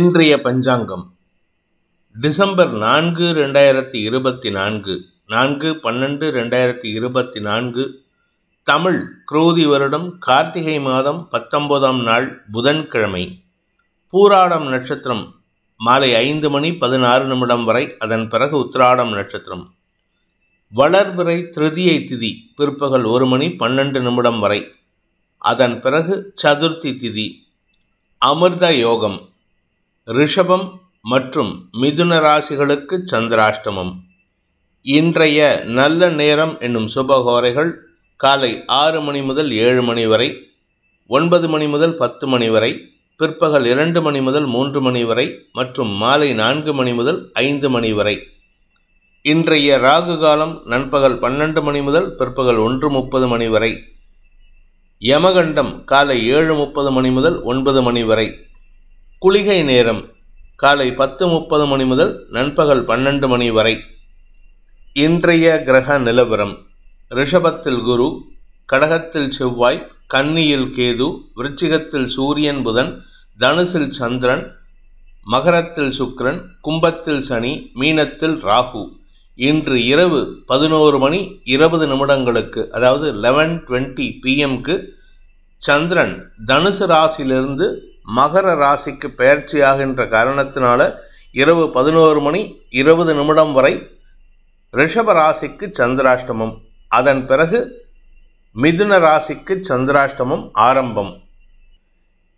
இன்றைய பஞ்சாங்கம் டிசம்பர் 4, 2024 4/12/2024 தமிழ் குரோதி வருடம் கார்த்திகை மாதம் 19ஆம் நாள் புதன்கிழமை. பூராடம் நட்சத்திரம் மாலை 5:16 வரை, அதன் பிறகு உத்திராடம் நட்சத்திரம். வளர்பிறை திருதியை திதி பிற்பகல் 1:12 வரை, அதன் பிறகு சதுர்த்தி திதி. அமிர்த யோகம். ரிஷபம் மற்றும் மிதுன ராசிகளுக்கு சந்திராஷ்டமம். இன்றைய நல்ல நேரம் என்னும் சுபகோரைகள் காலை 6 மணி முதல் 7 மணி வரை, 9 மணி முதல் 10 மணி வரை, பிற்பகல் 2 மணி முதல் 3 மணி வரை மற்றும் மாலை 4 மணி முதல் 5 மணி வரை. இன்றைய ராகு காலம் நண்பகல் 12 மணி முதல் பிற்பகல் 1:30 மணி வரை. யமகண்டம் காலை 7:30 மணி முதல் 9 மணி வரை. குளிகை நேரம் காலை 10:30 மணி முதல் நண்பகல் 12 மணி வரை. இன்றைய கிரக நிலவரம்: ரிஷபத்தில் குரு, கடகத்தில் செவ்வாய், கன்னியில் கேது, விருச்சிகத்தில் சூரியன் புதன், தனுசில் சந்திரன், மகரத்தில் சுக்கிரன், கும்பத்தில் சனி, மீனத்தில் ராகு. இன்று இரவு 11:20 அதாவது 11:20 PM சந்திரன் தனுசு ராசியிலிருந்து மகர ராசிக்கு பெயர்ச்சியாகின்ற காரணத்தினால இரவு 11:20 வரை ரிஷப ராசிக்கு சந்திராஷ்டமம். அதன் பிறகு மிதுன ராசிக்கு சந்திராஷ்டமம் ஆரம்பம்.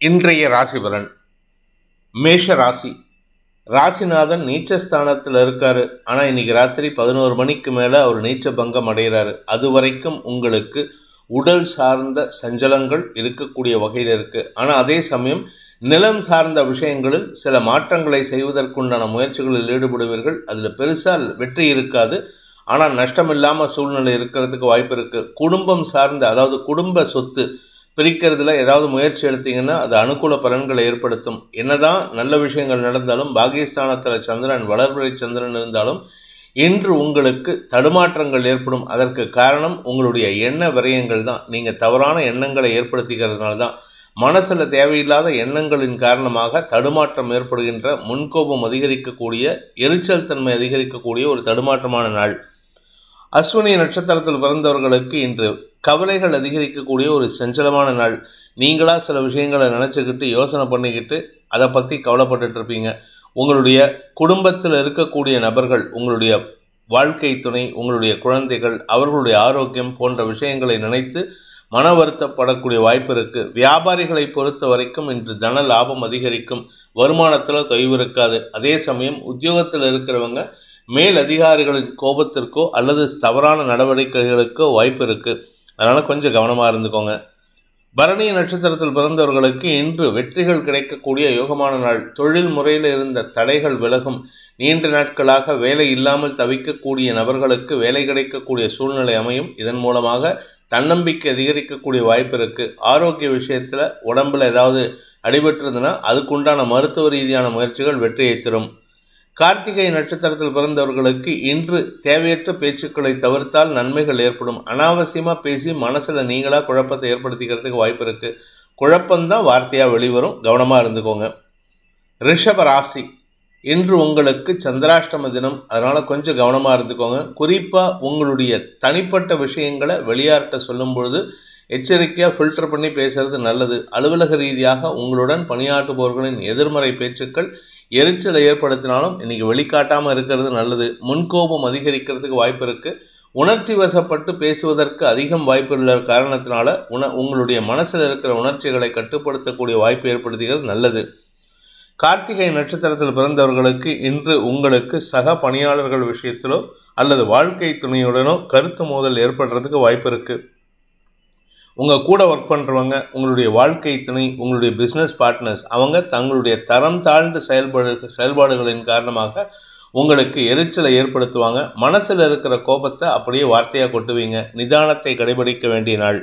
இன்றைய ராசிபலன்: மேஷ ராசி. ராசிநாதன் நீச்சஸ்தானத்தில் இருக்காரு. ஆனால் இன்னைக்கு ராத்திரி 11 மணிக்கு மேலே அவர் நீச்ச பங்கம் அடைகிறாரு. அது வரைக்கும் உங்களுக்கு உடல் சார்ந்த சஞ்சலங்கள் இருக்கக்கூடிய வகையில் இருக்குது. ஆனால் அதே சமயம் நிலம் சார்ந்த விஷயங்களில் சில மாற்றங்களை செய்வதற்குண்டான முயற்சிகளில் ஈடுபடுவீர்கள். அதில் பெருசாக வெற்றி இருக்காது, ஆனால் நஷ்டம் இல்லாமல் சூழ்நிலை இருக்கிறதுக்கு வாய்ப்பு இருக்குது. குடும்பம் சார்ந்த, அதாவது குடும்ப சொத்து பிரிக்கிறதுல ஏதாவது முயற்சி எடுத்தீங்கன்னா அது அனுகூல பலன்களை ஏற்படுத்தும். என்னதான் நல்ல விஷயங்கள் நடந்தாலும், பாகிஸ்தானத்தில் சந்திரன், வளர்பிறை சந்திரன் இருந்தாலும் இன்று உங்களுக்கு தடுமாற்றங்கள் ஏற்படும். அதற்கு காரணம் உங்களுடைய எண்ண விரயங்கள் தான். நீங்கள் தவறான எண்ணங்களை ஏற்படுத்திக்கிறதுனால தான். மனசில் தேவையில்லாத எண்ணங்களின் காரணமாக தடுமாற்றம் ஏற்படுகின்ற, முன்கோபம் அதிகரிக்கக்கூடிய, எரிச்சல் தன்மை அதிகரிக்கக்கூடிய ஒரு தடுமாற்றமான நாள். அஸ்வினி நட்சத்திரத்தில் பிறந்தவர்களுக்கு இன்று கவலைகள் அதிகரிக்கக்கூடிய ஒரு சஞ்சலமான நாள். நீங்களாக சில விஷயங்களை நினச்சிக்கிட்டு யோசனை பண்ணிக்கிட்டு அதை பற்றி கவலைப்பட்டுட்டு இருப்பீங்க. உங்களுடைய குடும்பத்தில் இருக்கக்கூடிய நபர்கள், உங்களுடைய வாழ்க்கை துணை, உங்களுடைய குழந்தைகள், அவர்களுடைய ஆரோக்கியம் போன்ற விஷயங்களை நினைத்து மன வருத்தப்படக்கூடிய வாய்ப்பு இருக்குது. வியாபாரிகளை பொறுத்த வரைக்கும் இன்று தன லாபம் அதிகரிக்கும். வருமானத்தில் தொய்வு இருக்காது. அதே சமயம் உத்தியோகத்தில் இருக்கிறவங்க மேல் அதிகாரிகளின் கோபத்திற்கோ அல்லது தவறான நடவடிக்கைகளுக்கோ வாய்ப்பு இருக்குது. அதனால் கொஞ்சம் கவனமாக இருந்துக்கோங்க. பரணி நட்சத்திரத்தில் பிறந்தவர்களுக்கு இன்று வெற்றிகள் கிடைக்கக்கூடிய யோகமான நாள். தொழில் முறையில் இருந்த தடைகள் விலகும். நீண்ட நாட்களாக வேலை இல்லாமல் தவிக்கக்கூடிய நபர்களுக்கு வேலை கிடைக்கக்கூடிய சூழ்நிலை அமையும். இதன் மூலமாக தன்னம்பிக்கை அதிகரிக்கக்கூடிய வாய்ப்பு இருக்குது. ஆரோக்கிய விஷயத்தில் உடம்பில் ஏதாவது அடிபட்டிருந்ததுன்னா அதுக்குண்டான மருத்துவ ரீதியான முயற்சிகள் வெற்றியை தரும். கார்த்திகை நட்சத்திரத்தில் பிறந்தவர்களுக்கு இன்று தேவையற்ற பேச்சுக்களை தவிர்த்தால் நன்மைகள் ஏற்படும். அனாவசியமாக பேசி மனசில் நீங்களாக குழப்பத்தை ஏற்படுத்திக்கிறதுக்கு வாய்ப்பு இருக்குது. குழப்பம்தான் வார்த்தையாக வெளிவரும், கவனமாக இருந்துக்கோங்க. ரிஷப ராசி. இன்று உங்களுக்கு சந்திராஷ்டம தினம், அதனால் கொஞ்சம் கவனமாக இருந்துக்கோங்க. குறிப்பாக உங்களுடைய தனிப்பட்ட விஷயங்களை வெளியார்கிட்ட சொல்லும் பொழுது எச்சரிக்கையாக ஃபில்டர் பண்ணி பேசுறது நல்லது. அலுவலக ரீதியாக உங்களுடன் பணியாற்றுபவர்களின் எதிர்மறை பேச்சுக்கள் எரிச்சலை ஏற்படுத்தினாலும் இன்னைக்கு வெளிக்காட்டாமல் இருக்கிறது நல்லது. முன்கோபம் அதிகரிக்கிறதுக்கு வாய்ப்பு இருக்குது. உணர்ச்சி வசப்பட்டு பேசுவதற்கு அதிகம் வாய்ப்பு உள்ள காரணத்தினால உங்களுடைய மனசில் இருக்கிற உணர்ச்சிகளை கட்டுப்படுத்தக்கூடிய வாய்ப்பு ஏற்படுத்துகிறது நல்லது. கார்த்திகை நட்சத்திரத்தில் பிறந்தவர்களுக்கு இன்று உங்களுக்கு சக பணியாளர்கள் விஷயத்திலோ அல்லது வாழ்க்கை துணையுடனோ கருத்து மோதல் ஏற்படுறதுக்கு வாய்ப்பு இருக்குது. உங்கள் கூட ஒர்க் பண்ணுறவங்க, உங்களுடைய வாழ்க்கை துணை, உங்களுடைய பிஸ்னஸ் பார்ட்னர்ஸ், அவங்க தங்களுடைய தரம் தாழ்ந்த செயல்பாடுகளின் காரணமாக உங்களுக்கு எரிச்சலை ஏற்படுத்துவாங்க. மனசில் இருக்கிற கோபத்தை அப்படியே வார்த்தையாக கொட்டுவீங்க. நிதானத்தை கடைபிடிக்க வேண்டிய நாள்.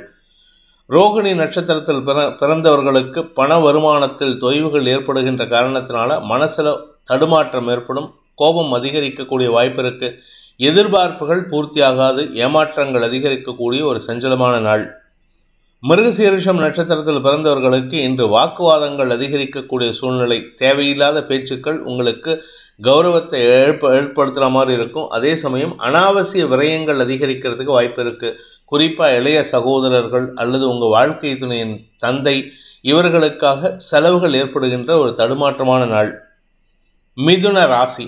ரோகிணி நட்சத்திரத்தில் பிறந்தவர்களுக்கு பண வருமானத்தில் தொய்வுகள் ஏற்படுகின்ற காரணத்தினால மனசில் தடுமாற்றம் ஏற்படும். கோபம் அதிகரிக்கக்கூடிய வாய்ப்பு இருக்குது. எதிர்பார்ப்புகள் பூர்த்தியாகாது. ஏமாற்றங்கள் அதிகரிக்கக்கூடிய ஒரு சஞ்சலமான நாள். மிருகசீரிஷம் நட்சத்திரத்தில் பிறந்தவர்களுக்கு இன்று வாக்குவாதங்கள் அதிகரிக்கக்கூடிய சூழ்நிலை, தேவையில்லாத பேச்சுக்கள் உங்களுக்கு கௌரவத்தை ஏற்படுத்துகிற மாதிரி இருக்கும். அதே சமயம் அனாவசிய விரயங்கள் அதிகரிக்கிறதுக்கு வாய்ப்பு இருக்குது. குறிப்பாக இளைய சகோதரர்கள் அல்லது உங்கள் வாழ்க்கை துணையின் தந்தை இவர்களுக்காக செலவுகள் ஏற்படுகின்ற ஒரு தடுமாற்றமான நாள். மிதுன ராசி.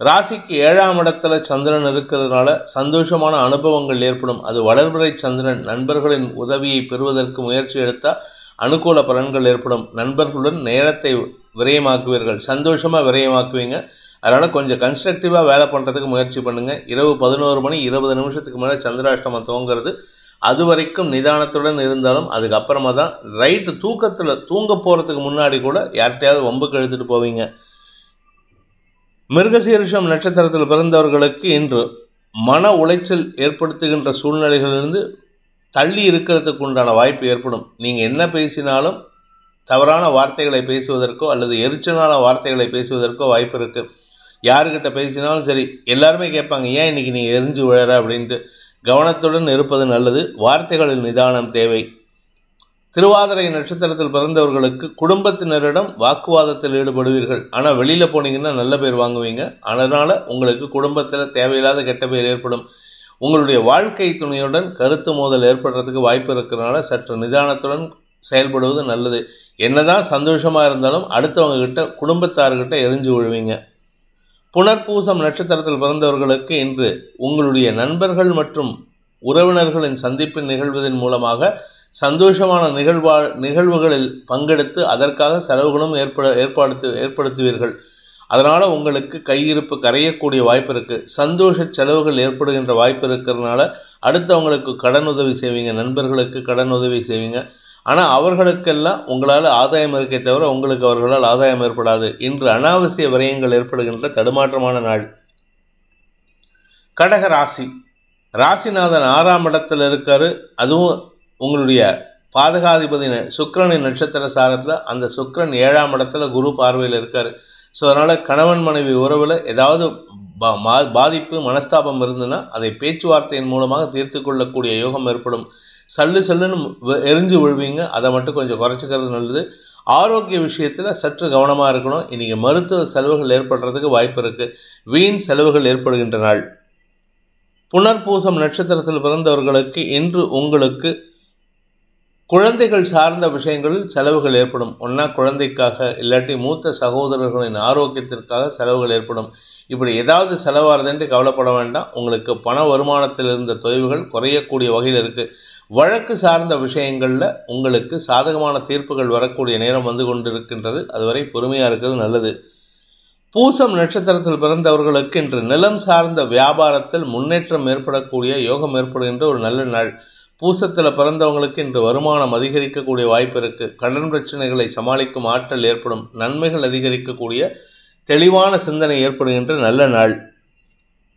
ராசிக்கு 7ஆம் இடத்துல சந்திரன் இருக்கிறதுனால சந்தோஷமான அனுபவங்கள் ஏற்படும். அது வளர்பிறை சந்திரன். நண்பர்களின் உதவியை பெறுவதற்கு முயற்சி எடுத்தால் அனுகூல பலன்கள் ஏற்படும். நண்பர்களுடன் நேரத்தை விரயமாக்குவீர்கள், சந்தோஷமாக விரயமாக்குவீங்க. அதனால் கொஞ்சம் கன்ஸ்ட்ரக்டிவாக வேலை பண்ணுறதுக்கு முயற்சி பண்ணுங்கள். இரவு 11:20 மேலே சந்திராஷ்டமம் துவங்கிறது. அது வரைக்கும் நிதானத்துடன் இருந்தாலும் அதுக்கப்புறமா தான் ரைட்டு தூங்க போகிறதுக்கு முன்னாடி கூட யார்கிட்டையாவது வம்புக்கு எழுத்துட்டு போவீங்க. மிருகசீரிஷம் நட்சத்திரத்தில் பிறந்தவர்களுக்கு இன்று மன உளைச்சல் ஏற்படுத்துகின்ற சூழ்நிலைகளிலிருந்து தள்ளி இருக்கிறதுக்கு உண்டான வாய்ப்பு ஏற்படும். நீங்கள் என்ன பேசினாலும் தவறான வார்த்தைகளை பேசுவதற்கோ அல்லது எரிச்சலான வார்த்தைகளை பேசுவதற்கோ வாய்ப்பு இருக்குது. யாருக்கிட்ட பேசினாலும் சரி, எல்லாருமே கேட்பாங்க, ஏன் இன்றைக்கி நீ எரிஞ்சு விழற அப்படின்ட்டு. கவனத்துடன் இருப்பது நல்லது. வார்த்தைகளில் நிதானம் தேவை. திருவாதிரை நட்சத்திரத்தில் பிறந்தவர்களுக்கு குடும்பத்தினரிடம் வாக்குவாதத்தில் ஈடுபடுவீர்கள். ஆனால் வெளியில் போனீங்கன்னா நல்ல பேர் வாங்குவீங்க. அதனால் உங்களுக்கு குடும்பத்தில் தேவையில்லாத கெட்ட பேர் ஏற்படும். உங்களுடைய வாழ்க்கை துணையுடன் கருத்து மோதல் ஏற்படுறதுக்கு வாய்ப்பு இருக்கிறதுனால சற்று நிதானத்துடன் செயல்படுவது நல்லது. என்னதான் சந்தோஷமாக இருந்தாலும் அடுத்தவங்ககிட்ட குடும்பத்தார்கிட்ட எரிஞ்சு விழுவீங்க. புனர்பூசம் நட்சத்திரத்தில் பிறந்தவர்களுக்கு இன்று உங்களுடைய நண்பர்கள் மற்றும் உறவினர்களின் சந்திப்பில் நிகழ்வதன் மூலமாக சந்தோஷமான நிகழ்வுகளில் பங்கெடுத்து அதற்காக செலவுகளும் ஏற்படுத்துவீர்கள். அதனால் உங்களுக்கு கையிருப்பு கரையக்கூடிய வாய்ப்பு இருக்குது. சந்தோஷ செலவுகள் ஏற்படுகின்ற வாய்ப்பு இருக்கிறதுனால அடுத்தவங்களுக்கு கடன் உதவி செய்வீங்க, நண்பர்களுக்கு கடன் உதவி செய்வீங்க. ஆனால் அவர்களுக்கெல்லாம் உங்களால் ஆதாயம் இருக்கே தவிர உங்களுக்கு அவர்களால் ஆதாயம் ஏற்படாது. இன்று அனாவசிய விரயங்கள் ஏற்படுகின்ற தடுமாற்றமான நாள். கடக ராசி. ராசிநாதன் 6ஆம் இடத்தில் இருக்காரு. அதுவும் உங்களுடைய பாதகாதிபதி சுக்கிரனின் நட்சத்திர சாரத்தில். அந்த சுக்கிரன் 7ஆம் இடத்துல குரு பார்வையில் இருக்கார். ஸோ அதனால் கணவன் மனைவி உறவில் ஏதாவது பாதிப்பு மனஸ்தாபம் இருந்ததுன்னா அதை பேச்சுவார்த்தையின் மூலமாக தீர்த்து கொள்ளக்கூடிய யோகம் ஏற்படும். சல்லுன்னு எரிஞ்சு விழுவீங்க. அதை மட்டும் கொஞ்சம் குறைச்சிக்கிறது நல்லது. ஆரோக்கிய விஷயத்தில் சற்று கவனமாக இருக்கணும். இன்றைக்கி மருத்துவ செலவுகள் ஏற்படுறதுக்கு வாய்ப்பு இருக்குது. வீண் செலவுகள் ஏற்படுகின்ற நாள். புனர்பூசம் நட்சத்திரத்தில் பிறந்தவர்களுக்கு இன்று உங்களுக்கு குழந்தைகள் சார்ந்த விஷயங்களில் செலவுகள் ஏற்படும். ஒன்றா குழந்தைக்காக இல்லாட்டி மூத்த சகோதரர்களின் ஆரோக்கியத்திற்காக செலவுகள் ஏற்படும். இப்படி ஏதாவது செலவாகிறதுன்ட்டு கவலைப்பட வேண்டாம். உங்களுக்கு பண வருமானத்தில் இருந்த தொய்வுகள் குறையக்கூடிய வகையில் இருக்குது. வழக்கு சார்ந்த விஷயங்களில் உங்களுக்கு சாதகமான தீர்ப்புகள் வரக்கூடிய நேரம் வந்து கொண்டிருக்கின்றது. அதுவரை பொறுமையாக இருக்கிறது நல்லது. பூசம் நட்சத்திரத்தில் பிறந்தவர்களுக்கு இன்று நிலம் சார்ந்த வியாபாரத்தில் முன்னேற்றம் ஏற்படக்கூடிய யோகம் ஏற்படுகின்ற ஒரு நல்ல நாள். பூசத்தில் பிறந்தவங்களுக்கு இன்று வருமானம் அதிகரிக்கக்கூடிய வாய்ப்பு இருக்குது. கடன் பிரச்சனைகளை சமாளிக்கும் ஆற்றல் ஏற்படும். நன்மைகள் அதிகரிக்கக்கூடிய தெளிவான சிந்தனை ஏற்படுகின்ற நல்ல நாள்.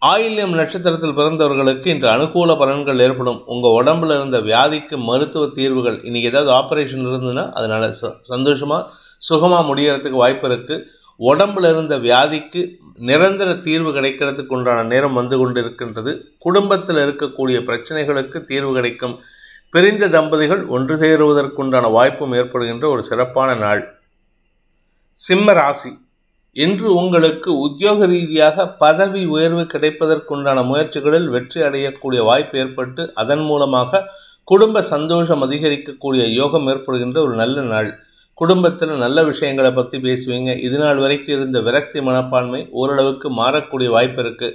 ஆயில்யம் நட்சத்திரத்தில் பிறந்தவர்களுக்கு இன்று அனுகூல பலன்கள் ஏற்படும். உங்கள் உடம்புல இருந்த வியாதிக்கு மருத்துவ தீர்வுகள், இன்றைக்கி ஏதாவது ஆப்ரேஷன் இருந்ததுன்னா அதனால் சந்தோஷமாக சுகமாக முடியறதுக்கு வாய்ப்பு இருக்குது. உடம்புல இருந்த வியாதிக்கு நிரந்தர தீர்வு கிடைக்கிறதுக்கு உண்டான நேரம் வந்து கொண்டு இருக்கின்றது. குடும்பத்தில் இருக்கக்கூடிய பிரச்சனைகளுக்கு தீர்வு கிடைக்கும். பிரிந்த தம்பதிகள் ஒன்று சேருவதற்குண்டான வாய்ப்பும் ஏற்படுகின்ற ஒரு சிறப்பான நாள். சிம்ம ராசி. இன்று உங்களுக்கு உத்தியோக ரீதியாக பதவி உயர்வு கிடைப்பதற்குண்டான முயற்சிகளில் வெற்றி அடையக்கூடிய வாய்ப்பு ஏற்பட்டு அதன் மூலமாக குடும்ப சந்தோஷம் அதிகரிக்கக்கூடிய யோகம் ஏற்படுகின்ற ஒரு நல்ல நாள். குடும்பத்தில் நல்ல விஷயங்களை பற்றி பேசுவீங்க. இது நாள் வரைக்கும் இருந்த விரக்தி மனப்பான்மை ஓரளவுக்கு மாறக்கூடிய வாய்ப்பு இருக்குது.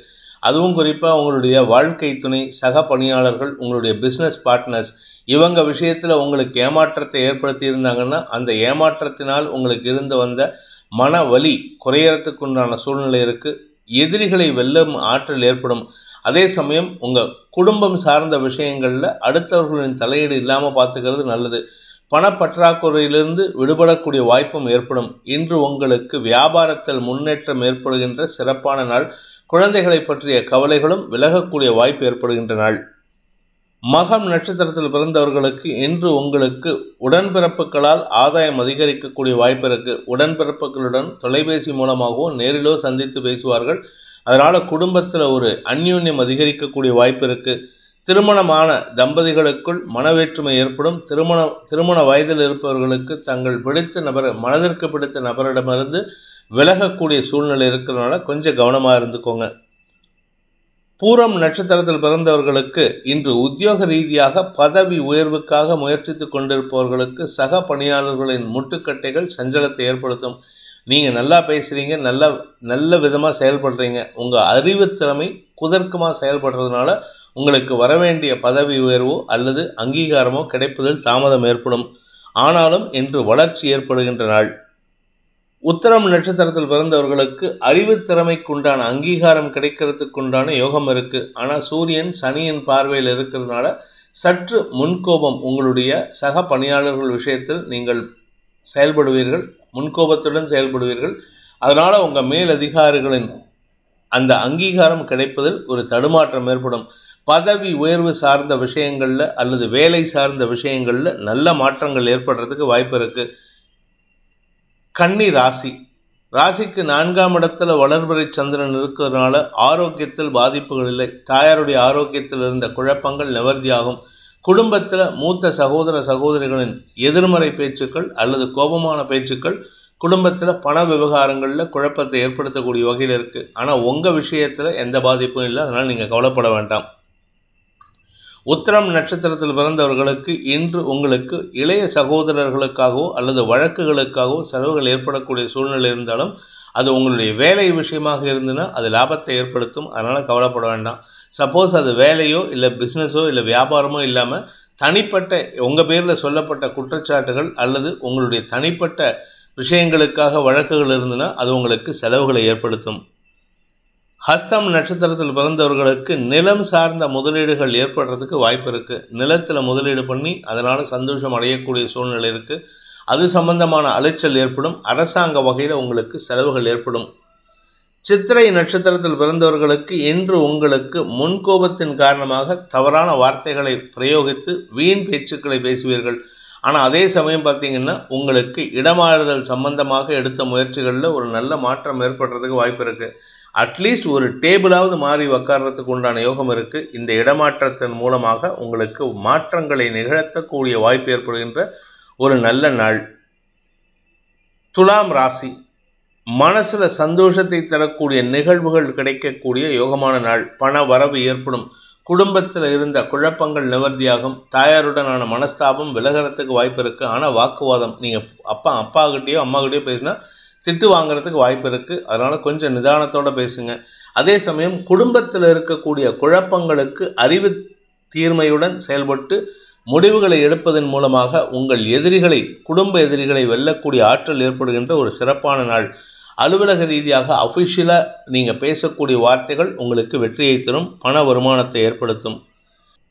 அதுவும் குறிப்பாக உங்களுடைய வாழ்க்கை துணை, சக பணியாளர்கள், உங்களுடைய பிஸ்னஸ் பார்ட்னர்ஸ் இவங்க விஷயத்தில் உங்களுக்கு ஏமாற்றத்தை ஏற்படுத்தி இருந்தாங்கன்னா அந்த ஏமாற்றத்தினால் உங்களுக்கு இருந்து வந்த மன வலி குறையறதுக்கு உண்டான சூழ்நிலை இருக்குது. எதிரிகளை வெல்லும் ஆற்றல் ஏற்படும். அதே சமயம் உங்கள் குடும்பம் சார்ந்த விஷயங்களில் அடுத்தவர்களின் தலையீடு இல்லாமல் பார்த்துக்கிறது நல்லது. பணப்பற்றாக்குறையிலிருந்து விடுபடக்கூடிய வாய்ப்பும் ஏற்படும். இன்று உங்களுக்கு வியாபாரத்தில் முன்னேற்றம் ஏற்படுகின்ற சிறப்பான நாள். குழந்தைகளை பற்றிய கவலைகளும் விலகக்கூடிய வாய்ப்பு ஏற்படுகின்ற நாள். மகம் நட்சத்திரத்தில் பிறந்தவர்களுக்கு இன்று உங்களுக்கு உடன்பிறப்புகளால் ஆதாயம் அதிகரிக்கக்கூடிய வாய்ப்பு இருக்குது. உடன்பிறப்புகளுடன் தொலைபேசி மூலமாகவோ நேரிலோ சந்தித்து பேசுவார்கள். அதனால் குடும்பத்தில் ஒரு அந்யோன்யம் அதிகரிக்கக்கூடிய வாய்ப்பு இருக்குது. திருமணமான தம்பதிகளுக்குள் மனவேற்றுமை ஏற்படும். திருமண வயதில் இருப்பவர்களுக்கு தங்கள் மனதிற்கு பிடித்த நபரிடமிருந்து விலகக்கூடிய சூழ்நிலை இருக்கிறதுனால கொஞ்சம் கவனமாக இருந்துக்கோங்க. பூரம் நட்சத்திரத்தில் பிறந்தவர்களுக்கு இன்று உத்தியோக ரீதியாக பதவி உயர்வுக்காக முயற்சித்துக் கொண்டிருப்பவர்களுக்கு சக பணியாளர்களின் முட்டுக்கட்டைகள் சஞ்சலத்தை ஏற்படுத்தும். நீங்கள் நல்லா பேசுகிறீங்க, நல்ல விதமாக செயல்படுறீங்க. உங்கள் அறிவுத்திறமை குதர்க்கமாக செயல்படுறதுனால உங்களுக்கு வரவேண்டிய பதவி உயர்வோ அல்லது அங்கீகாரமோ கிடைப்பதில் தாமதம் ஏற்படும். ஆனாலும் இன்று வளர்ச்சி ஏற்படுகின்ற நாள். உத்திரம் நட்சத்திரத்தில் பிறந்தவர்களுக்கு அறிவுத்திறமைக்குண்டான அங்கீகாரம் கிடைக்கிறதுக்குண்டான யோகம் இருக்குது. ஆனால் சூரியன் சனியின் பார்வையில் இருக்கிறதுனால சற்று முன்கோபம் உங்களுடைய சக பணியாளர்கள் விஷயத்தில் நீங்கள் செயல்படுவீர்கள், முன்கோபத்துடன் செயல்படுவீர்கள். அதனால் உங்கள் மேலதிகாரிகளின் அந்த அங்கீகாரம் கிடைப்பதில் ஒரு தடுமாற்றம் ஏற்படும். பதவி உயர்வு சார்ந்த விஷயங்களில் அல்லது வேலை சார்ந்த விஷயங்களில் நல்ல மாற்றங்கள் ஏற்படுறதுக்கு வாய்ப்பு இருக்குது. கன்னி ராசிக்கு 4ஆம் இடத்துல வளர்பிறை சந்திரன் இருக்கிறதுனால ஆரோக்கியத்தில் பாதிப்புகள் இல்லை. தாயாருடைய ஆரோக்கியத்தில் இருந்த குழப்பங்கள் நிவர்த்தியாகும். குடும்பத்தில் மூத்த சகோதரிகளின் எதிர்மறை பேச்சுக்கள் அல்லது கோபமான பேச்சுக்கள் குடும்பத்தில் பண விவகாரங்களில் குழப்பத்தை ஏற்படுத்தக்கூடிய வகையில் இருக்குது. ஆனால் உங்கள் விஷயத்தில் எந்த பாதிப்பும் இல்லை, அதனால் நீங்கள் கவலைப்பட வேண்டாம். உத்திரம் நட்சத்திரத்தில் பிறந்தவர்களுக்கு இன்று உங்களுக்கு இளைய சகோதரர்களுக்காகவோ அல்லது வழக்குகளுக்காகவோ செலவுகள் ஏற்படக்கூடிய சூழ்நிலை இருந்தாலும் அது உங்களுடைய வேலை விஷயமாக இருந்துன்னா அது லாபத்தை ஏற்படுத்தும். அதனால் கவலைப்பட வேண்டாம். சப்போஸ் அது வேலையோ இல்லை பிஸ்னஸோ இல்லை வியாபாரமோ இல்லாமல் தனிப்பட்ட உங்கள் பேரில் சொல்லப்பட்ட குற்றச்சாட்டுகள் அல்லது உங்களுடைய தனிப்பட்ட விஷயங்களுக்காக வழக்குகள் இருந்துன்னா அது உங்களுக்கு செலவுகளை ஏற்படுத்தும். ஹஸ்தம் நட்சத்திரத்தில் பிறந்தவர்களுக்கு நிலம் சார்ந்த முதலீடுகள் ஏற்படுறதுக்கு வாய்ப்பு இருக்குது. நிலத்தில் முதலீடு பண்ணி அதனால் சந்தோஷம் அடையக்கூடிய சூழ்நிலை இருக்குது. அது சம்பந்தமான அலைச்சல் ஏற்படும். அரசாங்க வகையில் உங்களுக்கு செலவுகள் ஏற்படும். சித்திரை நட்சத்திரத்தில் பிறந்தவர்களுக்கு இன்று உங்களுக்கு முன்கோபத்தின் காரணமாக தவறான வார்த்தைகளை பிரயோகித்து வீண் பேச்சுக்களை பேசுவீர்கள். ஆனால் அதே சமயம் பார்த்தீங்கன்னா உங்களுக்கு இடமாறுதல் சம்பந்தமாக எடுத்த முயற்சிகளில் ஒரு நல்ல மாற்றம் ஏற்படுறதுக்கு வாய்ப்பு இருக்குது. அட்லீஸ்ட் ஒரு டேபிளாவது மாறி உக்காடுறதுக்கு உண்டான யோகம் இருக்குது. இந்த இடமாற்றத்தின் மூலமாக உங்களுக்கு மாற்றங்களை நிகழ்த்தக்கூடிய வாய்ப்பு ஏற்படுகின்ற ஒரு நல்ல நாள். துலாம் ராசி, மனசில் சந்தோஷத்தை தரக்கூடிய நிகழ்வுகள் கிடைக்கக்கூடிய யோகமான நாள். பண வரவு ஏற்படும். குடும்பத்தில் இருந்த குழப்பங்கள் நிவர்த்தியாகும். தாயாருடனான மனஸ்தாபம் விலகிறதுக்கு வாய்ப்பு இருக்குது. ஆனால் வாக்குவாதம் நீங்கள் அப்பாக்கிட்டேயோ அம்மாக்கிட்டேயோ பேசினா திட்டு வாங்கிறதுக்கு வாய்ப்பு இருக்குது. அதனால் கொஞ்சம் நிதானத்தோடு பேசுங்க. அதே சமயம் குடும்பத்தில் இருக்கக்கூடிய குழப்பங்களுக்கு அறிவு தீர்மையுடன் செயல்பட்டு முடிவுகளை எடுப்பதன் மூலமாக உங்கள் குடும்ப எதிரிகளை வெல்லக்கூடிய ஆற்றல் ஏற்படுகின்ற ஒரு சிறப்பான நாள். அலுவலக ரீதியாக அஃபிஷியலாக நீங்கள் பேசக்கூடிய வார்த்தைகள் உங்களுக்கு வெற்றியை தரும், பண வருமானத்தை ஏற்படுத்தும்.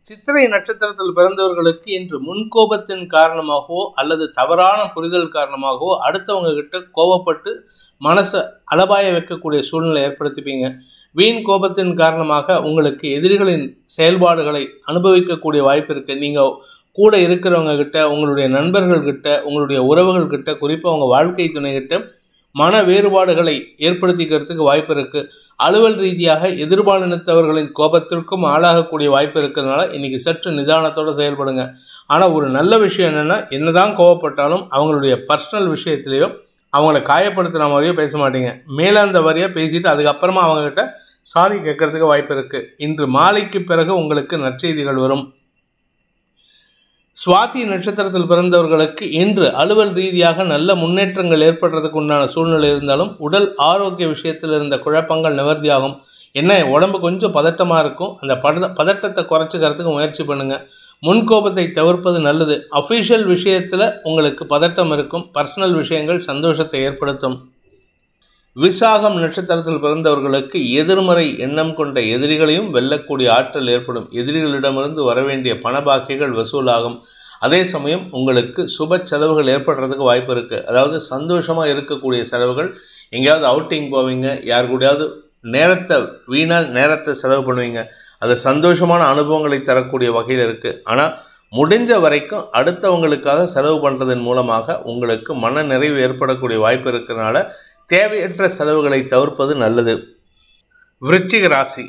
சித்திரை நட்சத்திரத்தில் பிறந்தவர்களுக்கு இன்று முன்கோபத்தின் காரணமாகவோ அல்லது தவறான புரிதல் காரணமாகவோ அடுத்தவங்க கிட்ட கோபப்பட்டு மனசை அலபாய வைக்கக்கூடிய சூழ்நிலை ஏற்படுத்திப்பீங்க. வீண் கோபத்தின் காரணமாக உங்களுக்கு எதிரிகளின் செயல்பாடுகளை அனுபவிக்கக்கூடிய வாய்ப்பு இருக்குது. நீங்கள் கூட இருக்கிறவங்க கிட்ட, உங்களுடைய நண்பர்கள்கிட்ட, உங்களுடைய உறவுகள்கிட்ட, குறிப்பாக உங்கள் வாழ்க்கை துணைகிட்ட மன வேறுபாடுகளை ஏற்படுத்திக்கிறதுக்கு வாய்ப்பு இருக்குது. அலுவல் ரீதியாக எதிர்பாலினத்தவர்களின் கோபத்திற்கும் ஆளாகக்கூடிய வாய்ப்பு இருக்கிறதுனால இன்றைக்கி சற்று நிதானத்தோடு செயல்படுங்க. ஆனால் ஒரு நல்ல விஷயம் என்னென்னா, என்னதான் கோவப்பட்டாலும் அவங்களுடைய பர்சனல் விஷயத்துலேயோ அவங்கள காயப்படுத்துகிற மாதிரியோ பேச மாட்டீங்க. மேலாந்த வாரியாக பேசிட்டு அதுக்கப்புறமா அவங்கக்கிட்ட சாரி கேட்கறதுக்கு வாய்ப்பு இருக்குது. இன்று மாலைக்கு பிறகு உங்களுக்கு நற்செய்திகள் வரும். சுவாதி நட்சத்திரத்தில் பிறந்தவர்களுக்கு இன்று அலுவல் ரீதியாக நல்ல முன்னேற்றங்கள் ஏற்படுறதுக்கு உண்டான சூழ்நிலை இருந்தாலும் உடல் ஆரோக்கிய விஷயத்தில் இருந்த குழப்பங்கள் நிவர்த்தியாகும். என்ன உடம்பு கொஞ்சம் பதட்டமாக இருக்கும். அந்த பதட்டத்தை குறைச்சிக்கிறதுக்கு முயற்சி பண்ணுங்கள். முன்கோபத்தை தவிர்ப்பது நல்லது. அஃபிஷியல் விஷயத்தில் உங்களுக்கு பதட்டம் இருக்கும். பர்சனல் விஷயங்கள் சந்தோஷத்தை ஏற்படுத்தும். விசாகம் நட்சத்திரத்தில் பிறந்தவர்களுக்கு எதிர்மறை எண்ணம் கொண்ட எதிரிகளையும் வெல்லக்கூடிய ஆற்றல் ஏற்படும். எதிரிகளிடமிருந்து வரவேண்டிய பண பாக்கிகள் வசூலாகும். அதே சமயம் உங்களுக்கு சுப செலவுகள் ஏற்படுறதுக்கு வாய்ப்பு இருக்குது. அதாவது சந்தோஷமாக இருக்கக்கூடிய செலவுகள், எங்கேயாவது அவுட்டிங் போவீங்க, யார் கூடயாவது நேரத்தை செலவு பண்ணுவீங்க. அது சந்தோஷமான அனுபவங்களை தரக்கூடிய வகையில் இருக்குது. ஆனால் முடிஞ்ச வரைக்கும் அடுத்தவங்களுக்காக செலவு பண்ணுறதன் மூலமாக உங்களுக்கு மன நிறைவு ஏற்படக்கூடிய வாய்ப்பு இருக்கிறதுனால தேவையற்ற செலவுகளை தவிர்ப்பது நல்லது. விருச்சிக ராசி,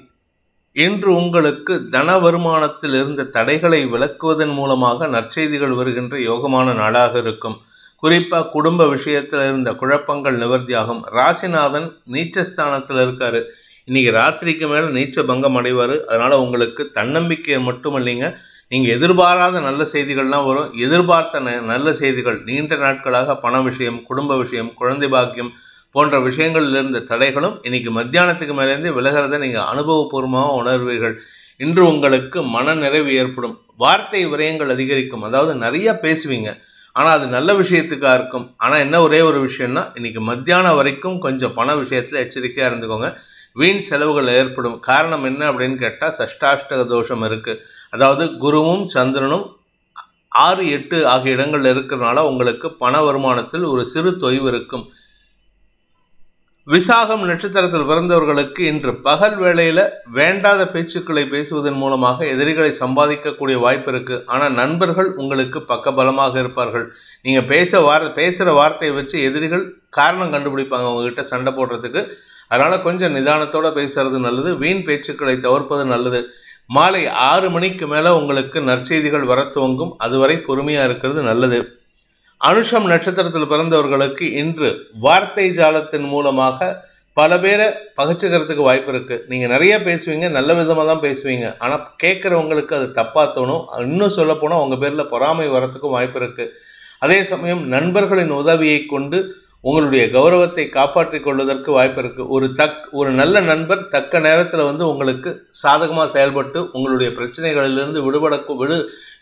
இன்று உங்களுக்கு தன வருமானத்தில் இருந்த தடைகளை விலக்குவதன் மூலமாக நற்செய்திகள் வருகின்ற யோகமான நாளாக இருக்கும். குறிப்பாக குடும்ப விஷயத்தில் இருந்த குழப்பங்கள் நிவர்த்தியாகும். ராசிநாதன் நீச்சஸ்தானத்தில் இருக்காரு. இன்னைக்கு ராத்திரிக்கு மேலே நீச்ச பங்கம் அடைவார். அதனால் உங்களுக்கு தன்னம்பிக்கை மட்டும் இல்லைங்க, நீங்கள் எதிர்பாராத நல்ல செய்திகள்லாம் வரும். எதிர்பார்த்த நல்ல செய்திகள், நீண்ட நாட்களாக பண விஷயம், குடும்ப விஷயம், குழந்தை பாக்கியம் போன்ற விஷயங்களில் இருந்த தடைகளும் இன்னைக்கு மத்தியானத்துக்கு மேலேருந்து விலகிறத நீங்கள் அனுபவபூர்வமாக உணர்வீர்கள். இன்று உங்களுக்கு மன நிறைவு ஏற்படும். வார்த்தை விரயங்கள் அதிகரிக்கும். அதாவது நிறைய பேசுவீங்க, ஆனால் அது நல்ல விஷயத்துக்காக இருக்கும். ஆனால் என்ன ஒரே ஒரு விஷயம்னா, இன்னைக்கு மத்தியானம் வரைக்கும் கொஞ்சம் பண விஷயத்தில் எச்சரிக்கையாக இருந்துக்கோங்க. வீண் செலவுகள் ஏற்படும். காரணம் என்ன அப்படின்னு கேட்டால், சஷ்டாஷ்டக தோஷம் இருக்குது. அதாவது குருவும் சந்திரனும் 6, 8 ஆகிய இடங்கள் இருக்கிறதுனால உங்களுக்கு பண வருமானத்தில் ஒரு சிறு தொய்வு இருக்கும். விசாகம் நட்சத்திரத்தில் பிறந்தவர்களுக்கு இன்று பகல் வேளையில் வேண்டாத பேச்சுக்களை பேசுவதன் மூலமாக எதிரிகளை சம்பாதிக்கக்கூடிய வாய்ப்பு இருக்குது. ஆனால் நண்பர்கள் உங்களுக்கு பக்கபலமாக இருப்பார்கள். நீங்கள் பேசுகிற வார்த்தையை வச்சு எதிரிகள் காரணம் கண்டுபிடிப்பாங்க உங்ககிட்ட சண்டை போடுறதுக்கு. அதனால் கொஞ்சம் நிதானத்தோடு பேசுறது நல்லது. வீண் பேச்சுக்களை தவிர்ப்பது நல்லது. மாலை 6 மணிக்கு மேலே உங்களுக்கு நற்செய்திகள் வர துவங்கும். அதுவரை பொறுமையாக இருக்கிறது நல்லது. அனுஷம் நட்சத்திரத்தில் பிறந்தவர்களுக்கு இன்று வார்த்தை ஜாலத்தின் மூலமாக பல பேரை பகைச்சிக்கிறதுக்கு வாய்ப்பு இருக்குது. நீங்கள் நிறைய பேசுவீங்க, நல்ல விதமாக தான் பேசுவீங்க, ஆனால் கேட்குறவங்களுக்கு அது தப்பாக தோணும். இன்னும் சொல்லப்போனால் உங்கள் பேரில் பொறாமை வரத்துக்கும் வாய்ப்பு இருக்குது. அதே சமயம் நண்பர்களின் உதவியை கொண்டு உங்களுடைய கௌரவத்தை காப்பாற்றிக் கொள்வதற்கு வாய்ப்பு இருக்குது. ஒரு நல்ல நண்பர் தக்க நேரத்தில் உங்களுக்கு சாதகமாக செயல்பட்டு உங்களுடைய பிரச்சனைகளிலிருந்து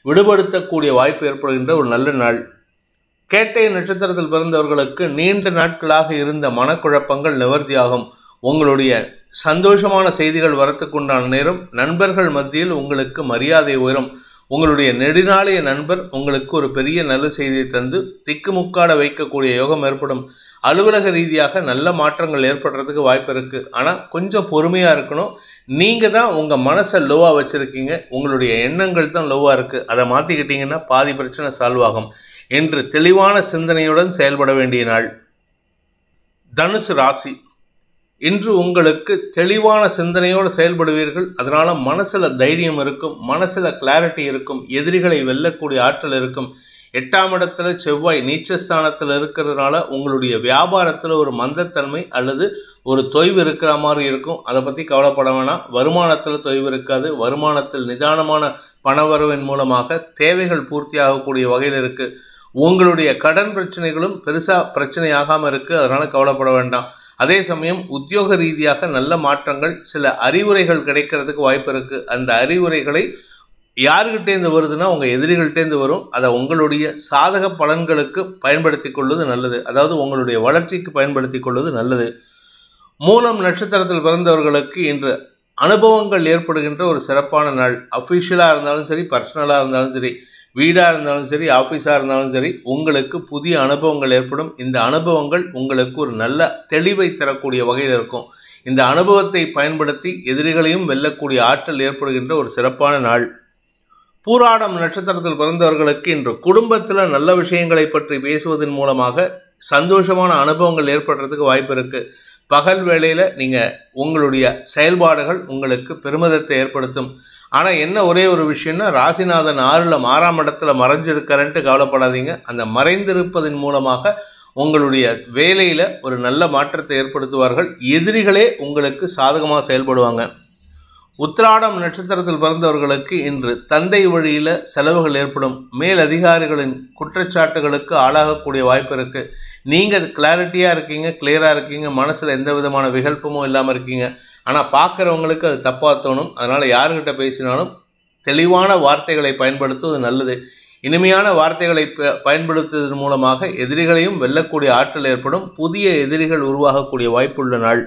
விடுபடுத்தக்கூடிய வாய்ப்பு ஏற்படுகின்ற ஒரு நல்ல நாள். கேட்டை நட்சத்திரத்தில் பிறந்தவர்களுக்கு நீண்ட நாட்களாக இருந்த மனக்குழப்பங்கள் நிவர்த்தியாகும். உங்களுடைய சந்தோஷமான செய்திகள் வரத்துக்குண்டான நேரம். நண்பர்கள் மத்தியில் உங்களுக்கு மரியாதை உயரும். உங்களுடைய நெடுநாளைய நண்பர் உங்களுக்கு ஒரு பெரிய நல்ல செய்தியை தந்து திக்குமுக்காட வைக்கக்கூடிய யோகம் ஏற்படும். அலுவலக ரீதியாக நல்ல மாற்றங்கள் ஏற்படுறதுக்கு வாய்ப்பு இருக்குது. ஆனால் கொஞ்சம் பொறுமையாக இருக்கணும். நீங்கள் தான் உங்கள் மனசை லோவாக வச்சுருக்கீங்க. உங்களுடைய எண்ணங்கள் தான் லோவாக இருக்குது. அதை மாற்றிக்கிட்டீங்கன்னா பாதி பிரச்சனை சால்வ் ஆகும். என்று தெளிவான சிந்தனையுடன் செயல்பட வேண்டிய நாள். தனுசு ராசி, இன்று உங்களுக்கு தெளிவான சிந்தனையோடு செயல்படுவீர்கள். அதனால் மனசில் தைரியம் இருக்கும், மனசில் கிளாரிட்டி இருக்கும், எதிரிகளை வெல்லக்கூடிய ஆற்றல் இருக்கும். 8ஆம் இடத்துல செவ்வாய் நீச்சஸ்தானத்தில் இருக்கிறதுனால உங்களுடைய வியாபாரத்தில் ஒரு மந்தத்தன்மை அல்லது ஒரு தொய்வு இருக்கிற மாதிரி இருக்கும். அதை பற்றி கவலைப்பட வேணாம். வருமானத்தில் தொய்வு இருக்காது. வருமானத்தில் நிதானமான பணவரவின் மூலமாக தேவைகள் பூர்த்தியாகக்கூடிய வகையில் இருக்குது. உங்களுடைய கடன் பிரச்சனைகளும் பெருசாக பிரச்சனையாகாமல் இருக்குது. அதனால் கவலைப்பட வேண்டாம். அதே சமயம் உத்தியோக ரீதியாக நல்ல மாற்றங்கள், சில அறிவுரைகள் கிடைக்கிறதுக்கு வாய்ப்பு இருக்குது. அந்த அறிவுரைகளை யாருக்கிட்டேருந்து வருதுன்னா உங்கள் எதிரிகள்கிட்டேருந்து வரும். அதை உங்களுடைய சாதக பலன்களுக்கு பயன்படுத்தி கொள்வது நல்லது. அதாவது உங்களுடைய வளர்ச்சிக்கு பயன்படுத்தி கொள்வது நல்லது. மூலம் நட்சத்திரத்தில் பிறந்தவர்களுக்கு இன்று அனுபவங்கள் ஏற்படுகின்ற ஒரு சிறப்பான நாள். அஃபிஷியலாக இருந்தாலும் சரி, பர்சனலாக இருந்தாலும் சரி, வீடாக இருந்தாலும் சரி, ஆஃபீஸாக இருந்தாலும் சரி, உங்களுக்கு புதிய அனுபவங்கள் ஏற்படும். இந்த அனுபவங்கள் உங்களுக்கு ஒரு நல்ல தெளிவை தரக்கூடிய வகையில் இருக்கும். இந்த அனுபவத்தை பயன்படுத்தி எதிரிகளையும் வெல்லக்கூடிய ஆற்றல் ஏற்படுகின்ற ஒரு சிறப்பான நாள். பூராடம் நட்சத்திரத்தில் பிறந்தவர்களுக்கு இன்று குடும்பத்தில் நல்ல விஷயங்களை பற்றி பேசுவதன் மூலமாக சந்தோஷமான அனுபவங்கள் ஏற்படுறதுக்கு வாய்ப்பு இருக்குது. பகல் வேளையில் நீங்கள் உங்களுடைய செயல்பாடுகள் உங்களுக்கு பெருமிதத்தை ஏற்படுத்தும். ஆனால் என்ன ஒரே ஒரு விஷயம்னா, ராசிநாதன் 6ஆம் இடத்துல மறைஞ்சிருக்கிறன்ட்டு கவலைப்படாதீங்க. அந்த மறைந்திருப்பதன் மூலமாக உங்களுடைய வேலையில் ஒரு நல்ல மாற்றத்தை ஏற்படுத்துவார்கள். எதிரிகளே உங்களுக்கு சாதகமாக செயல்படுவாங்க. உத்திராடம் நட்சத்திரத்தில் பிறந்தவர்களுக்கு இன்று தந்தை வழியில் செலவுகள் ஏற்படும். மேல் அதிகாரிகளின் குற்றச்சாட்டுகளுக்கு ஆளாகக்கூடிய வாய்ப்பு இருக்குது. நீங்கள் கிளாரிட்டியாக இருக்கீங்க, கிளியராக இருக்கீங்க, மனசில் எந்த விதமான விகல்பமும் இல்லாமல் இருக்கீங்க. ஆனால் பார்க்குறவங்களுக்கு அது தப்பாக தோணும். அதனால் யாருக்கிட்ட பேசினாலும் தெளிவான வார்த்தைகளை பயன்படுத்துவது நல்லது. இனிமையான வார்த்தைகளை பயன்படுத்துவதன் மூலமாக எதிரிகளையும் வெல்லக்கூடிய ஆற்றல் ஏற்படும். புதிய எதிரிகள் உருவாகக்கூடிய வாய்ப்புள்ள நாள்.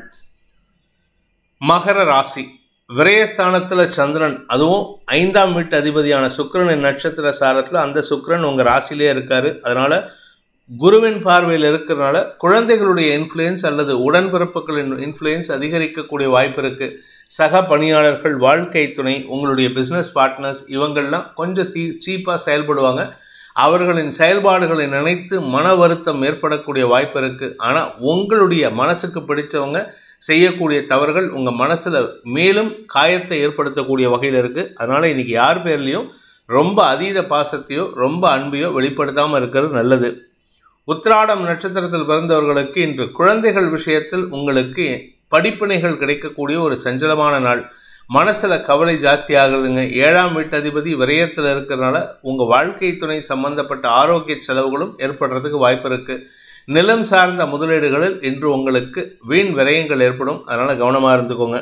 மகர ராசி, விரயஸ்தானத்தில் சந்திரன், அதுவும் 5ஆம் வீட்டு அதிபதியான சுக்கிரனின் நட்சத்திர சாரத்தில் அந்த சுக்கிரன் உங்கள் ராசியிலே இருக்கார். அதனால் குருவின் பார்வையில் இருக்கிறதுனால குழந்தைகளுடைய இன்ஃப்ளூயன்ஸ் அல்லது உடன்பிறப்புகளின் இன்ஃப்ளூயன்ஸ் அதிகரிக்கக்கூடிய வாய்ப்பு இருக்குது. சக பணியாளர்கள், வாழ்க்கை துணை, உங்களுடைய பிஸ்னஸ் பார்ட்னர்ஸ் இவங்கள்லாம் கொஞ்சம் சீப்பாக செயல்படுவாங்க. அவர்களின் செயல்பாடுகளை நினைத்து மன வருத்தம் ஏற்படக்கூடிய வாய்ப்பு இருக்குது. ஆனால் உங்களுடைய மனசுக்கு பிடிச்சவங்க செய்யக்கூடிய தவறுகள் உங்கள் மனசில் மேலும் காயத்தை ஏற்படுத்தக்கூடிய வகையில் இருக்குது. அதனால் இன்றைக்கி யார் பேர்லேயும் ரொம்ப அதீத பாசத்தையோ ரொம்ப அன்பையோ வெளிப்படுத்தாமல் இருக்கிறது நல்லது. உத்திராடம் நட்சத்திரத்தில் பிறந்தவர்களுக்கு இன்று குழந்தைகள் விஷயத்தில் உங்களுக்கு படிப்பினைகள் கிடைக்கக்கூடிய ஒரு சஞ்சலமான நாள். மனசில் கவலை ஜாஸ்தி ஆகுதுங்க. 7ஆம் வீட்டு அதிபதி விரயத்தில் இருக்கிறதுனால உங்கள் வாழ்க்கை துணை சம்பந்தப்பட்ட ஆரோக்கிய செலவுகளும் ஏற்படுறதுக்கு வாய்ப்பு இருக்குது. நிலம் சார்ந்த முதலீடுகளில் இன்று உங்களுக்கு வீண் விரயங்கள் ஏற்படும். அதனால் கவனமாக இருந்துக்கோங்க.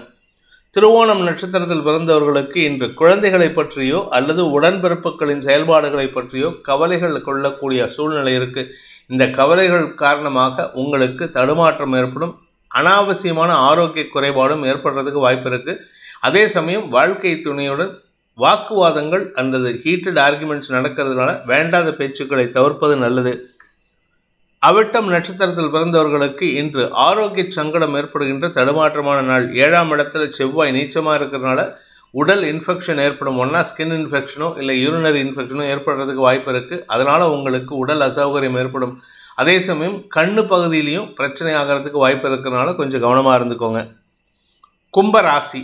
திருவோணம் நட்சத்திரத்தில் பிறந்தவர்களுக்கு இன்று குழந்தைகளை பற்றியோ அல்லது உடன்பிறப்புகளின் செயல்பாடுகளை பற்றியோ கவலைகள் கொள்ளக்கூடிய சூழ்நிலை இருக்குது. இந்த கவலைகள் காரணமாக உங்களுக்கு தடுமாற்றம் ஏற்படும். அனாவசியமான ஆரோக்கிய குறைபாடும் ஏற்படுறதுக்கு வாய்ப்பு இருக்குது. அதே சமயம் வாழ்க்கை துணையுடன் வாக்குவாதங்கள் அல்லது ஹீட்டட் ஆர்குமெண்ட்ஸ் நடக்கிறதுனால வேண்டாத பேச்சுக்களை தவிர்ப்பது நல்லது. அவிட்டம் நட்சத்திரத்தில் பிறந்தவர்களுக்கு இன்று ஆரோக்கிய சங்கடம் ஏற்படுகின்ற தடுமாற்றமான நாள். 7ஆம் இடத்துல செவ்வாய் நீச்சமாக இருக்கிறதுனால உடல் இன்ஃபெக்ஷன் ஏற்படும். ஒன்றா ஸ்கின் இன்ஃபெக்ஷனோ இல்லை யூரினரி இன்ஃபெக்ஷனோ ஏற்படுறதுக்கு வாய்ப்பு இருக்குது. அதனால் உங்களுக்கு உடல் அசௌகரியம் ஏற்படும். அதே சமயம் கண்ணு பகுதியிலையும் பிரச்சனை ஆகிறதுக்கு வாய்ப்பு இருக்கிறதுனால கொஞ்சம் கவனமாக இருந்துக்கோங்க. கும்பராசி.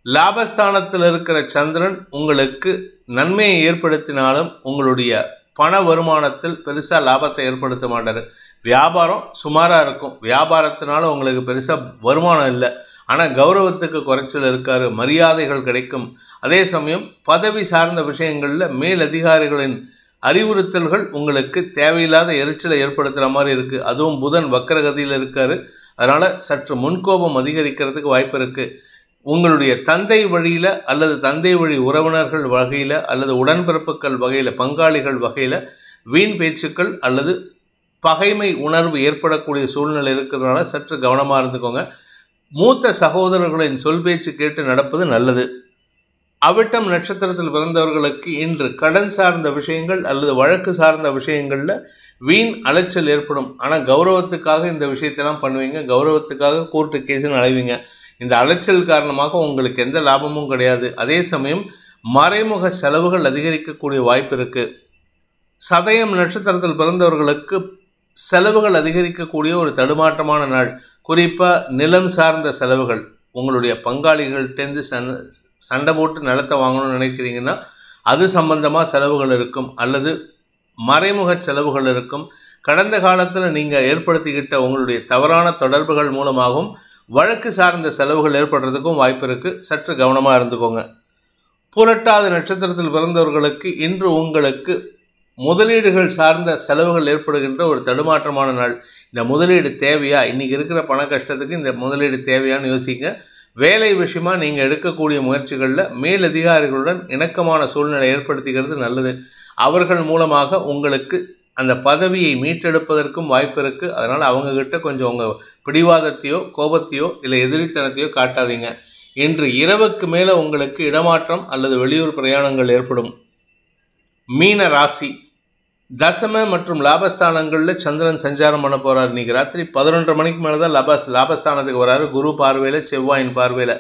லாபஸ்தானத்தில் இருக்கிற சந்திரன் உங்களுக்கு நன்மையை ஏற்படுத்தினாலும் உங்களுடைய பண வருமானத்தில் பெருசாக லாபத்தை ஏற்படுத்த மாட்டார். வியாபாரம் சுமாராக இருக்கும். வியாபாரத்தினால உங்களுக்கு பெருசாக வருமானம் இல்லை. ஆனால் கௌரவத்துக்கு குறைச்சல் இருக்காரு. மரியாதைகள் கிடைக்கும். அதே சமயம் பதவி சார்ந்த விஷயங்களில் மேலதிகாரிகளின் அறிவுறுத்தல்கள் உங்களுக்கு தேவையில்லாத எரிச்சலை ஏற்படுத்துகிற மாதிரி இருக்குது. அதுவும் புதன் வக்கரகதியில் இருக்கார். அதனால் சற்று முன்கோபம் அதிகரிக்கிறதுக்கு வாய்ப்பு இருக்குது. உங்களுடைய தந்தை வழியில் அல்லது தந்தை வழி உறவினர்கள் வகையில் அல்லது உடன்பிறப்புகள் வகையில் பங்காளிகள் வகையில் வீண் பேச்சுக்கள் அல்லது பகைமை உணர்வு ஏற்படக்கூடிய சூழ்நிலை இருக்கிறதுனால சற்று கவனமாக இருந்துக்கோங்க. மூத்த சகோதரர்களின் சொல் பேச்சு கேட்டு நடப்பது நல்லது. அவிட்டம் நட்சத்திரத்தில் பிறந்தவர்களுக்கு இன்று கடன் சார்ந்த விஷயங்கள் அல்லது வழக்கு சார்ந்த விஷயங்களில் வீண் அலைச்சல் ஏற்படும். ஆனால் கௌரவத்துக்காக இந்த விஷயத்தெல்லாம் பண்ணுவீங்க. கௌரவத்துக்காக கோர்ட்டு கேஸுன்னு அலைவீங்க. இந்த அலைச்சல் காரணமாக உங்களுக்கு எந்த லாபமும் கிடையாது. அதே சமயம் மறைமுக செலவுகள் அதிகரிக்கக்கூடிய வாய்ப்பு இருக்குது. சதயம் நட்சத்திரத்தில் பிறந்தவர்களுக்கு செலவுகள் அதிகரிக்கக்கூடிய ஒரு தடுமாற்றமான நாள். குறிப்பாக நிலம் சார்ந்த செலவுகள். உங்களுடைய பங்காளிகள்கிட்டேருந்து சண்டை போட்டு நிலத்தை வாங்கணும்னு நினைக்கிறீங்கன்னா அது சம்பந்தமாக செலவுகள் இருக்கும். அல்லது மறைமுக செலவுகள் இருக்கும். கடந்த காலத்தில் நீங்கள் ஏற்படுத்திக்கிட்ட உங்களுடைய தவறான தொடர்புகள் மூலமாகவும் வழக்கு சார்ந்த செலவுகள் ஏற்படுறதுக்கும் வாய்ப்பு இருக்குது. சற்று கவனமாக இருந்துக்கோங்க. புரட்டாதி நட்சத்திரத்தில் பிறந்தவர்களுக்கு இன்று உங்களுக்கு முதலீடுகள் சார்ந்த செலவுகள் ஏற்படுகின்ற ஒரு தடுமாற்றமான நாள். இந்த முதலீடு தேவையா? இன்றைக்கி இருக்கிற பண கஷ்டத்துக்கு இந்த முதலீடு தேவையான்னு யோசிங்க. வேலை விஷயமா நீங்கள் எடுக்கக்கூடிய முயற்சிகளில் மேலதிகாரிகளுடன் இணக்கமான சூழ்நிலை ஏற்படுத்திக்கிறது நல்லது. அவர்கள் மூலமாக உங்களுக்கு அந்த பதவியை மீட்டெடுப்பதற்கும் வாய்ப்பு இருக்குது. அதனால் அவங்கக்கிட்ட கொஞ்சம் உங்கள் பிடிவாதத்தையோ கோபத்தையோ இல்லை எதிரித்தனத்தையோ காட்டாதீங்க. இன்று இரவுக்கு மேலே உங்களுக்கு இடமாற்றம் அல்லது வெளியூர் பிரயாணங்கள் ஏற்படும். மீன ராசி. தசம மற்றும் லாபஸ்தானங்களில் சந்திரன் சஞ்சாரம் பண்ண போகிறார். இன்றைக்கி ராத்திரி 11:30 மணிக்கு மேலே தான் லாபஸ்தானத்துக்கு வராரு. குரு பார்வையில் செவ்வாயின் பார்வையில்.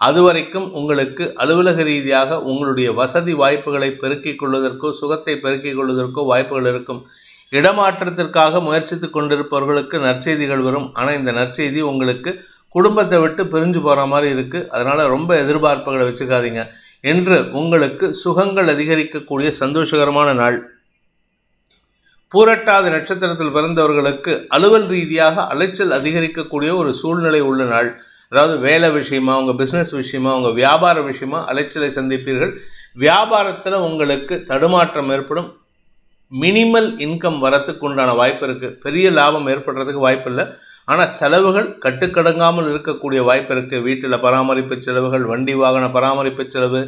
அது வரைக்கும் உங்களுக்கு அலுவலக ரீதியாக உங்களுடைய வசதி வாய்ப்புகளை பெருக்கிக் கொள்வதற்கோ சுகத்தை பெருக்கிக் கொள்வதற்கோ வாய்ப்புகள் இருக்கும். இடமாற்றத்திற்காக முயற்சித்து கொண்டிருப்பவர்களுக்கு நற்செய்திகள் வரும். ஆனால் இந்த நற்செய்தி உங்களுக்கு குடும்பத்தை விட்டு பிரிஞ்சு போகிற மாதிரி இருக்குது. அதனால் ரொம்ப எதிர்பார்ப்புகளை வச்சுக்காதீங்க. என்று உங்களுக்கு சுகங்கள் அதிகரிக்கக்கூடிய சந்தோஷகரமான நாள். பூரட்டாதி நட்சத்திரத்தில் பிறந்தவர்களுக்கு அலுவல் ரீதியாக அலைச்சல் அதிகரிக்கக்கூடிய ஒரு சூழ்நிலை உள்ள நாள். அதாவது வேலை விஷயமா, உங்கள் பிஸ்னஸ் விஷயமா, உங்கள் வியாபார விஷயமா அலைச்சலை சந்திப்பீர்கள். வியாபாரத்தில் உங்களுக்கு தடுமாற்றம் ஏற்படும். மினிமல் இன்கம் வரத்துக்கு உண்டான வாய்ப்பு இருக்குது. பெரிய லாபம் ஏற்படுறதுக்கு வாய்ப்பு இல்லை. ஆனால் செலவுகள் கட்டுக்கடங்காமல் இருக்கக்கூடிய வாய்ப்பு இருக்குது. வீட்டில் பராமரிப்பு செலவுகள், வண்டி வாகன பராமரிப்பு செலவு,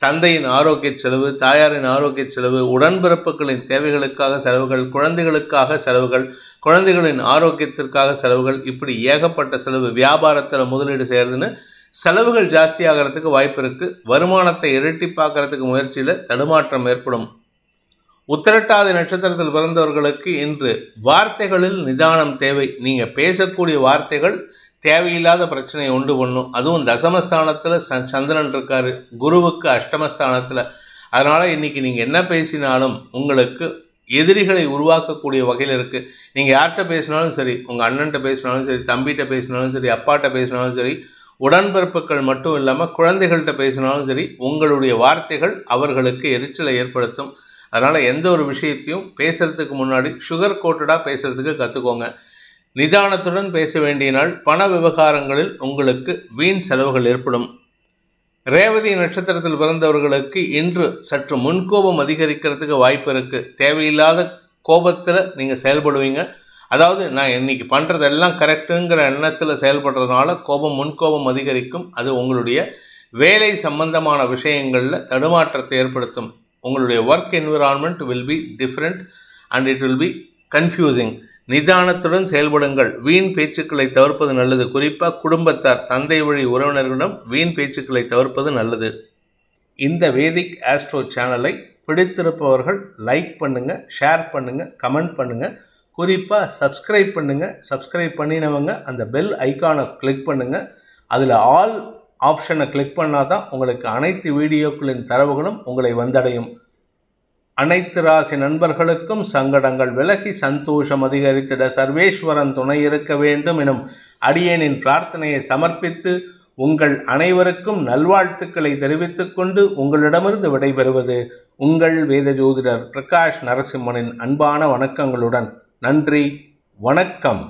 தந்தையின் ஆரோக்கிய செலவு, தாயாரின் ஆரோக்கிய செலவு, உடன்பிறப்புகளின் தேவைகளுக்காக செலவுகள், குழந்தைகளுக்காக செலவுகள், குழந்தைகளின் ஆரோக்கியத்திற்காக செலவுகள், இப்படி ஏகப்பட்ட செலவு. வியாபாரத்தில் முதலீடு செய்கிறதுன்னு செலவுகள் ஜாஸ்தி ஆகிறதுக்கு வாய்ப்பு இருக்குது. வருமானத்தை இரட்டிப்பாக்கிறதுக்கு முயற்சியில் தடுமாற்றம் ஏற்படும். உத்திரட்டாதி நட்சத்திரத்தில் பிறந்தவர்களுக்கு இன்று வார்த்தைகளில் நிதானம் தேவை. நீங்கள் பேசக்கூடிய வார்த்தைகள் தேவையில்லாத பிரச்சனையை உண்டு பண்ணும். அதுவும் தசமஸ்தானத்தில் சந்திரன் இருக்கார், குருவுக்கு அஷ்டமஸ்தானத்தில். அதனால் இன்றைக்கி நீங்கள் என்ன பேசினாலும் உங்களுக்கு எதிரிகளை உருவாக்கக்கூடிய வகையில் இருக்குது. நீங்கள் யார்கிட்ட பேசினாலும் சரி, உங்கள் அண்ணன்ட்ட பேசினாலும் சரி, தம்பிகிட்ட பேசினாலும் சரி, அப்பாட்ட பேசினாலும் சரி, உடன்பிறப்புகள் மட்டும் இல்லாமல் குழந்தைகள்கிட்ட பேசினாலும் சரி, உங்களுடைய வார்த்தைகள் அவர்களுக்கு எரிச்சலை ஏற்படுத்தும். அதனால் எந்த ஒரு விஷயத்தையும் பேசுகிறதுக்கு முன்னாடி சுகர் கோட்டடாக பேசுகிறதுக்கு கற்றுக்கோங்க. நிதானத்துடன் பேச வேண்டிய நாள். பண விவகாரங்களில் உங்களுக்கு வீண் செலவுகள் ஏற்படும். ரேவதி நட்சத்திரத்தில் பிறந்தவர்களுக்கு இன்று சற்று முன்கோபம் அதிகரிக்கிறதுக்கு வாய்ப்பு இருக்குது. தேவையில்லாத கோபத்தில் நீங்கள் செயல்படுவீங்க. அதாவது நான் இன்னைக்கு பண்ணுறதெல்லாம் கரெக்டுங்கிற எண்ணத்தில் செயல்படுறதுனால முன்கோபம் அதிகரிக்கும். அது உங்களுடைய வேலை சம்பந்தமான விஷயங்களில் தடுமாற்றத்தை ஏற்படுத்தும். உங்களுடைய work environment will be different and it will be confusing. நிதானத்துடன் செயல்படுங்கள். வீண் பேச்சுக்களை தவிர்ப்பது நல்லது. குறிப்பாக குடும்பத்தார், தந்தை வழி உறவினர்களிடம் வீண் பேச்சுக்களை தவிர்ப்பது நல்லது. இந்த வேதிக் ஆஸ்ட்ரோ சேனலை பிடித்திருப்பவர்கள் லைக் பண்ணுங்கள், ஷேர் பண்ணுங்கள், கமெண்ட் பண்ணுங்கள். குறிப்பாக சப்ஸ்கிரைப் பண்ணுங்கள். சப்ஸ்கிரைப் பண்ணினவங்க அந்த பெல் ஐக்கானை கிளிக் பண்ணுங்கள். அதில் ஆல் ஆப்ஷனை கிளிக் பண்ணால் தான் உங்களுக்கு அனைத்து வீடியோக்களின் தரவுகளும் உங்களை வந்தடையும். அனைத்து ராசி நண்பர்களுக்கும் சங்கடங்கள் விலகி சந்தோஷம் அதிகரித்திட சர்வேஸ்வரன் துணை இருக்க வேண்டும் எனும் அடியேனின் பிரார்த்தனையை சமர்ப்பித்து உங்கள் அனைவருக்கும் நல்வாழ்த்துக்களை தெரிவித்துக் கொண்டு உங்களிடமிருந்து விடைபெறுவது உங்கள் வேத ஜோதிடர் பிரகாஷ் நரசிம்மனின் அன்பான வணக்கங்களுடன். நன்றி, வணக்கம்.